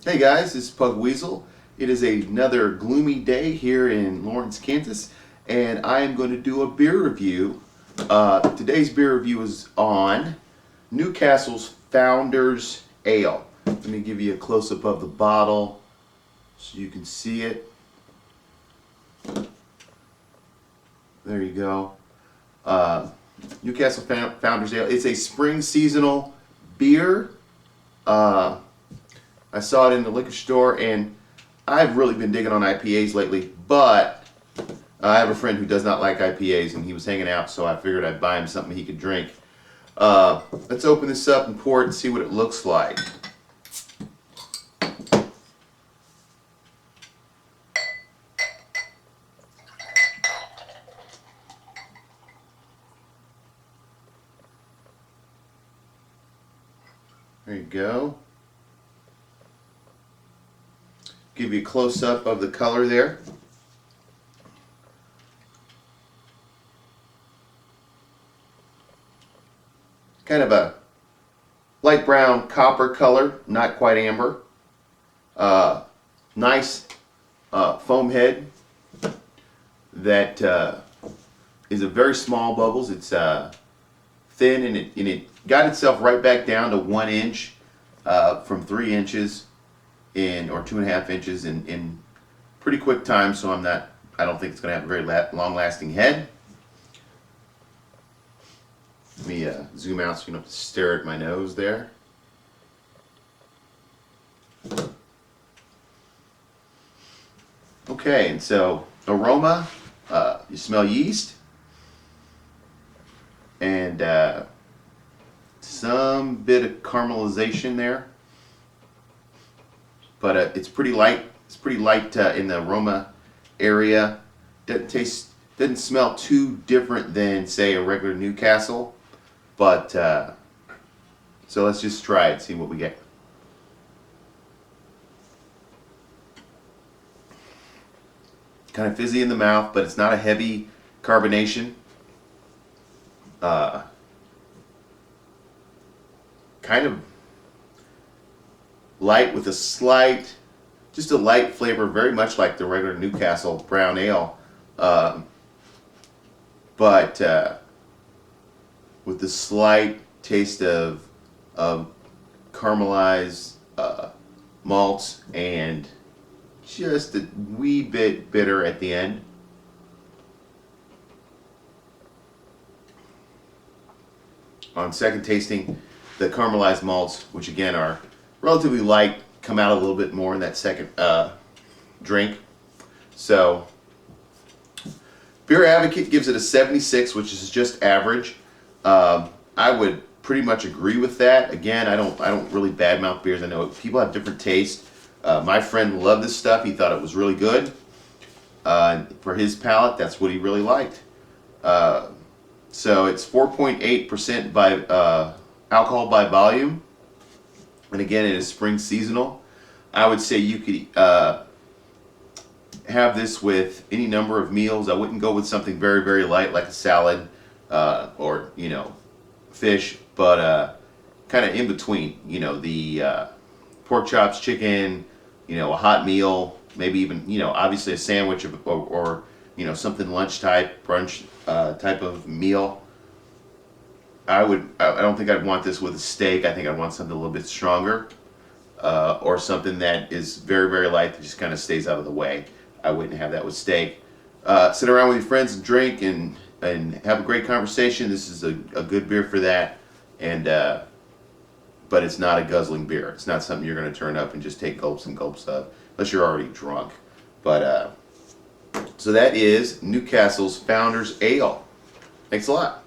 Hey guys, this is Pug Weasel. It is another gloomy day here in Lawrence, Kansas, and I am going to do a beer review. Today's beer review is on Newcastle's Founders Ale. Let me give you a close-up of the bottle so you can see it. There you go. Newcastle Founders Ale. It's a spring seasonal beer. I saw it in the liquor store, and I've really been digging on IPAs lately, but I have a friend who does not like IPAs, and he was hanging out, so I figured I'd buy him something he could drink. Let's open this up and pour it and see what it looks like. There you go. Give you a close-up of the color there. Kind of a light brown copper color, not quite amber. Nice foam head that is a very small bubbles. It's thin, and it got itself right back down to 1 inch from 3 inches or 2.5 inches in pretty quick time. So I don't think it's going to have a very long-lasting head. Let me zoom out so you don't have to stare at my nose there. Okay, and so aroma, you smell yeast and some bit of caramelization there, but it's pretty light. It's pretty light in the aroma area. Doesn't smell too different than, say, a regular Newcastle. But so let's just try it, see what we get. Kind of fizzy in the mouth, but it's not a heavy carbonation. Kind of light with just a light flavor, very much like the regular Newcastle brown ale. But with the slight taste of caramelized malts and just a wee bit bitter at the end. On second tasting, the caramelized malts, which again are relatively light, come out a little bit more in that second drink. So Beer Advocate gives it a 76, which is just average. I would pretty much agree with that. Again, I don't really badmouth beers. I know people have different tastes. My friend loved this stuff. He thought it was really good. For his palate, that's what he really liked. So it's 4.8% by alcohol by volume, and again, it is spring seasonal. I would say you could have this with any number of meals. I wouldn't go with something very, very light like a salad or fish, but kind of in between. The pork chops, chicken, a hot meal, maybe even obviously a sandwich or something lunch type, brunch type of meal. I don't think I'd want this with a steak. I think I'd want something a little bit stronger, or something that is very, very light that just kind of stays out of the way. I wouldn't have that with steak. Sit around with your friends and drink and have a great conversation. This is a good beer for that, and but it's not a guzzling beer. It's not something you're going to turn up and just take gulps and gulps of, unless you're already drunk. But so that is Newcastle's Founders Ale. Thanks a lot.